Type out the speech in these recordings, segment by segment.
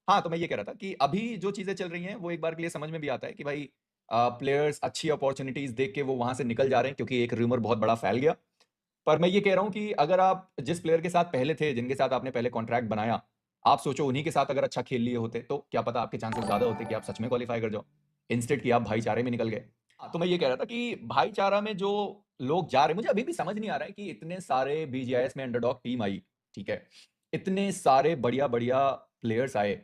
हाँ, तो मैं ये कह रहा था कि अभी जो चीज़ें चल रही हैं, वो एक बार के लिए समझ में भी आता है कि भाई प्लेयर्स अच्छी अपॉर्च्युनिटीज़ देख के वो वहाँ से निकल जा रहे हैं क्योंकि एक रूमर बहुत बड़ा फैल गया। पर मैं ये कह रहा हूँ कि अगर आप जिस प्लेयर के साथ पहले थे, जिनके साथ आपने पहले कॉन्ट्रैक्ट बनाया, आप सोचो उन्हीं के साथ अगर अच्छा खेल लिए होते, तो क्या पता आपके चांसेस ज़्यादा होते कि आप सच में क्वालीफाई कर जाओ। इंस्टेड कि आप भाईचारे में निकल गए। हाँ, तो मैं ये कह रहा था कि भाईचारा में जो लोग जा रहे हैं, मुझे अभी भी समझ नहीं आ रहा है कि इतने सारे बीजीआईएस में अंडरडॉग टीम आई, ठीक है? इतने सारे बढ़िया-बढ़िया प्लेयर्स आए,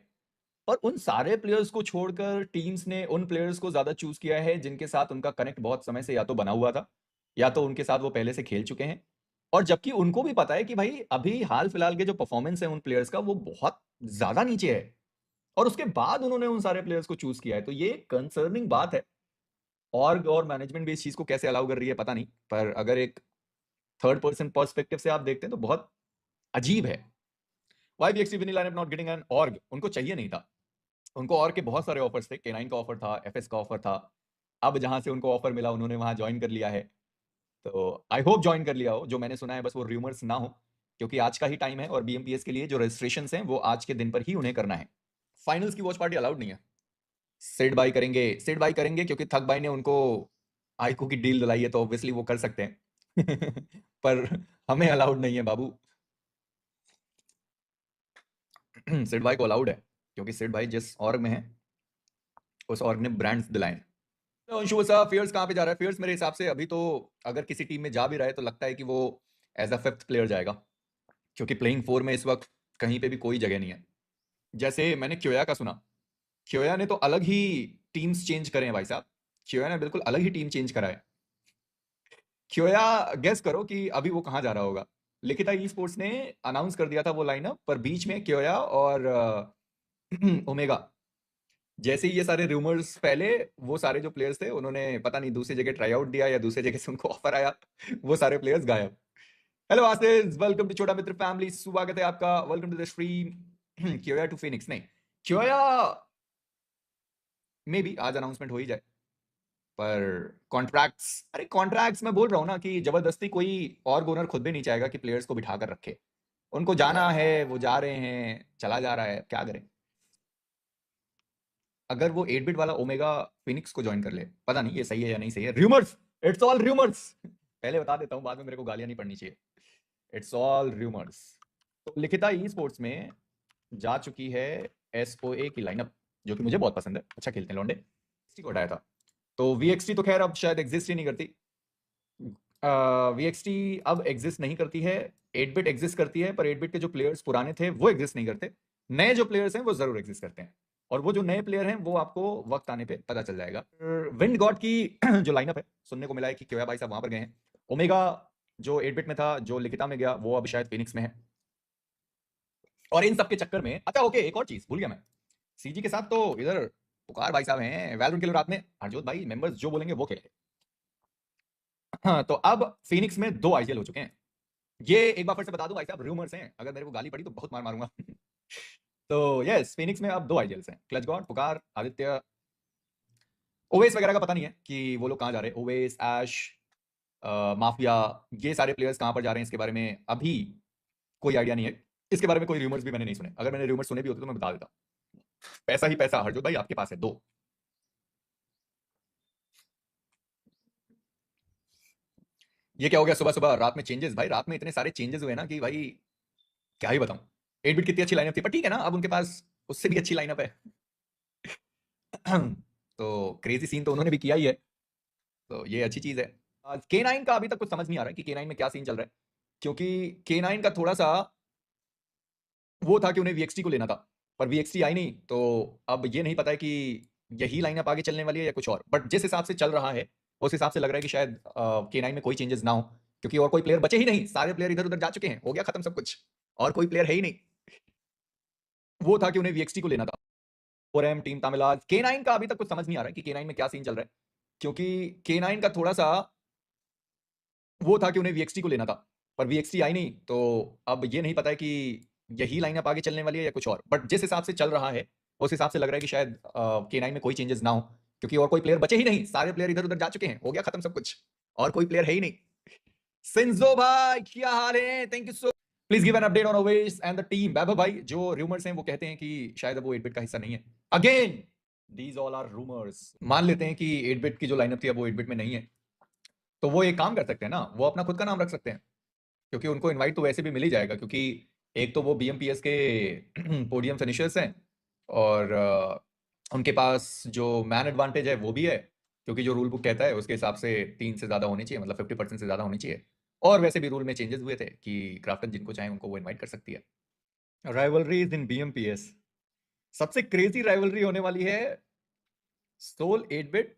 और उन सारे प्लेयर्स को छोड़कर टीम्स ने उन प्लेयर्स को ज़्यादा चूज़ किया है जिनके साथ उनका कनेक्ट बहुत समय से या तो बना हुआ था, या तो उनके साथ वो पहले से खेल चुके हैं। और जबकि उनको भी पता है कि भाई अभी हाल-फिलहाल के जो परफॉर्मेंस है उन प्लेयर्स का वो बहुत ज़्यादा नीचे है, और उसके बाद उन्होंने उन सारे प्लेयर्स को चूज़ किया है। तो ये कंसर्निंग बात है। और मैनेजमेंट भी इस चीज़ को कैसे अलाउ कर रही है पता नहीं, पर अगर एक थर्ड पर्सन पर्सपेक्टिव से आप देखते हैं तो बहुत अजीब है। व्हाई वीएक्सटी विनी lineup not getting an org? उनको चाहिए नहीं था। उनको और के बहुत सारे ऑफर्स थे, K9 का ऑफर था, एफएस का ऑफर था। अब जहां से उनको ऑफर मिला उन्होंने वहां ज्वाइन कर लिया है। तो आई होप ज्वाइन कर लिया हो। जो मैंने सुना है बस वो रूमर्स ना हो, क्योंकि आज का ही टाइम है और बीएमपीएस के लिए जो रजिस्ट्रेशन हैं वो आज के दिन पर ही उन्हें करना है। फाइनल्स की वॉच पार्टी अलाउड नहीं है। सेड बाई करेंगे क्योंकि थक बाई ने उनको आईको की डील दिलाई है, तो ऑब्वियसली वो कर सकते हैं। पर हमें अलाउड नहीं है बाबू। सेड बाई को अलाउड है क्योंकि सेड बाई जिस ऑर्ग में है उस ऑर्ग ने ब्रांड्स दिलाए हैं। तो अंशु सा फेयर्स कहाँ पे जा रहा है? फेयर्स मेरे हिसाब से अभी तो अगर किसी टीम में जा भी रहा है तो लगता है कि वो एज अ फिफ्थ प्लेयर जाएगा, क्योंकि प्लेइंग फोर में इस वक्त कहीं पे भी कोई जगह नहीं है। जैसे मैंने क्योया का सुना, क्योया ने तो अलग ही टीम्स चेंज करे हैं भाई साहब। क्योया ने बिल्कुल अलग ही टीम चेंज करा है। क्योया, गेस करो कि अभी वो कहाँ जा रहा होगा। लिखिता ई स्पोर्ट्स ने अनाउंस कर दिया था वो लाइनअप, पर बीच में क्योया और ओमेगा, जैसे ही ये सारे रूमर्स फैले, वो सारे जो प्लेयर्स थे उन्होंने पता नहीं दूसरी जगह ट्राई आउट दिया या दूसरी जगह से उनको ऑफर आया। वो सारे प्लेयर्स गायब। हेलो आसिफ, वेलकम टू छोटा मित्र फैमिली, स्वागत है आपका, welcome to the stream. Kyoya to Phoenix नहीं, क्योया में भी आज अनाउंसमेंट हो ही जाए। पर कॉन्ट्रैक्ट्स, अरे कॉन्ट्रैक्ट्स मैं बोल रहा हूँ ना कि जबरदस्ती कोई और ओनर खुद भी नहीं चाहेगा कि प्लेयर्स को बिठा कर रखे। उनको जाना है, वो जा रहे हैं, चला जा रहा है, क्या करें। अगर वो 8 बिट वाला ओमेगा फिनिक्स को ज्वाइन कर ले, पता नहीं ये सही है या नहीं सही है, रूमर्स, इट्स ऑल रूमर्स। पहले बता देता हूँ, बाद में मेरे को गालियां नहीं पड़नी चाहिए। It's all rumours. तो लिखिता ई स्पोर्ट्स में जा चुकी है एसओए की लाइनअप, जो कि मुझे बहुत पसंद है, अच्छा खेलते हैं लौंडे। वीएक्सटी को हटाया था, तो वीएक्सटी तो खैर अब शायद एग्जिस्ट ही नहीं करती। वीएक्सटी अब एग्जिस्ट नहीं करती है। 8 बिट एग्जिस्ट करती है, पर 8 बिट के जो प्लेयर्स पुराने थे वो एग्जिस्ट नहीं करते। नए जो प्लेयर्स हैं वो जरूर एग्जिस्ट करते हैं, और वो जो नए प्लेयर हैं वो आपको वक्त आने पे पता चल जाएगा। विंड गॉड की जो लाइनअप है, सुनने को मिला है कि क्योया भाई साहब वहां पर गए हैं। ओमेगा जो 8 बिट में था, जो लिखिता में गया, वो अब शायद फिनिक्स में है। और इन सब के चक्कर में, अच्छा ओके, एक और चीज भूल गया मैं, सीजी के साथ तो इधर पुकार भाई साहब हैं, वैलोरेंट के लिए रात में हरजोत भाई मेंबर्स जो बोलेंगे वो खेले। हाँ, तो अब फिनिक्स में 2 आईजीएल हो चुके हैं। ये एक बार फिर से बता दूं भाई साहब, रूमर्स हैं, अगर मेरे को गाली पड़ी तो बहुत मार मारूंगा। तो यस, फिनिक्स में अब 2 आईजीएल्स हैं, क्लच गॉड, पुकार, आदित्य। ओवेस वगैरह का पता नहीं है कि वो लोग कहाँ जा रहे हैं, ओवेस, ऐश, माफिया, ये सारे प्लेयर्स कहाँ पर जा रहे हैं इसके बारे में अभी कोई आइडिया नहीं है। इसके बारे में कोई रूमर्स भी मैंने नहीं सुने, अगर मैंने रूमर्स सुने भी होते तो मैं बता देता। पैसा ही पैसा, हरजोत भाई आपके पास है दो। ये क्या हो गया सुबह सुबह रात में चेंजेस? भाई रात में इतने सारे चेंजेस हुए ना कि भाई क्या ही बताऊं। 8 बिट कितनी अच्छी लाइनअप थी, पर ठीक है ना, अब उनके पास उससे भी अच्छी लाइनअप है। तो क्रेजी सीन तो उन्होंने भी किया ही है, तो ये अच्छी चीज है। K9 का अभी तक कुछ समझ नहीं आ रहा है कि K9 में क्या सीन चल रहा है, क्योंकि K9 का थोड़ा सा वो था कि उन्हें वीएक्सटी को लेना था, पर वीएक्सटी आई नहीं, तो अब ये नहीं पता है कि यही लाइनअप आगे चलने वाली है या कुछ और। बट जिस हिसाब से चल रहा है उस हिसाब से लग रहा है कि शायद K9 में कोई चेंजेस ना हो, क्योंकि और कोई प्लेयर बचे ही नहीं, सारे प्लेयर इधर उधर जा चुके हैं, हो गया खत्म सब कुछ, और कोई प्लेयर है ही नहीं। वो था कि उन्हें वीएक्सटी को लेना था। और एम टीम तमिलाज, K9 का अभी तक कुछ समझ नहीं आ रहा है कि K9 में क्या सीन चल रहा है, क्योंकि K9 का थोड़ा सा वो था कि उन्हें वीएक्सटी को लेना था, पर वीएक्सटी आई नहीं, तो अब ये नहीं पता है कि यही लाइनअप आगे चलने वाली है या कुछ और। बट जिस हिसाब से चल रहा है उस हिसाब से लग रहा है कि शायद K9 में कोई चेंजेस ना हो, क्योंकि और कोई प्लेयर बचे ही नहीं, सारे प्लेयर इधर उधर जा चुके हैं, हो गया खत्म सब कुछ, और कोई प्लेयर है ही नहीं। सिंजो भाई क्या हाल है, thank you so. Please give an update on Owais and the team. Vaibhav भाई, जो रूमर्स हैं वो कहते हैं कि शायद अब वो 8 बिट का हिस्सा नहीं है। Again these all are rumours. मान लेते हैं कि 8 बिट की जो लाइनअप थी अब वो 8 बिट में नहीं है, तो वो एक काम कर सकते हैं ना, वो अपना खुद का नाम रख सकते हैं, क्योंकि उनको इनवाइट तो वैसे भी मिल ही जाएगा, क्योंकि एक तो वो बीएमपीएस के पोडियम फिनिशर्स हैं, और उनके पास जो मैन एडवांटेज है वो भी है, क्योंकि जो रूल बुक कहता है उसके हिसाब से 3 से ज़्यादा होनी चाहिए, मतलब 50% से ज़्यादा होनी चाहिए। और वैसे भी रूल में चेंजेस हुए थे कि क्राफ्टन जिनको चाहे उनको वो इनवाइट कर सकती है। राइवलरीज इन बीएमपीएस, सबसे क्रेजी राइवलरी होने वाली है soul 8 bit,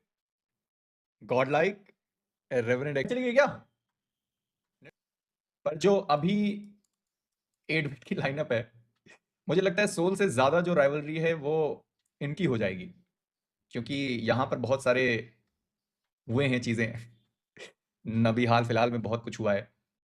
god like, reverend चली गई क्या? पर जो अभी 8 बिट की लाइनअप है, मुझे लगता है सोल से ज्यादा जो राइवलरी है वो इनकी हो जाएगी, क्योंकि यहाँ पर बहुत सारे हुए हैं चीजें। अभी हाल फिलहाल में बहुत कुछ हुआ है।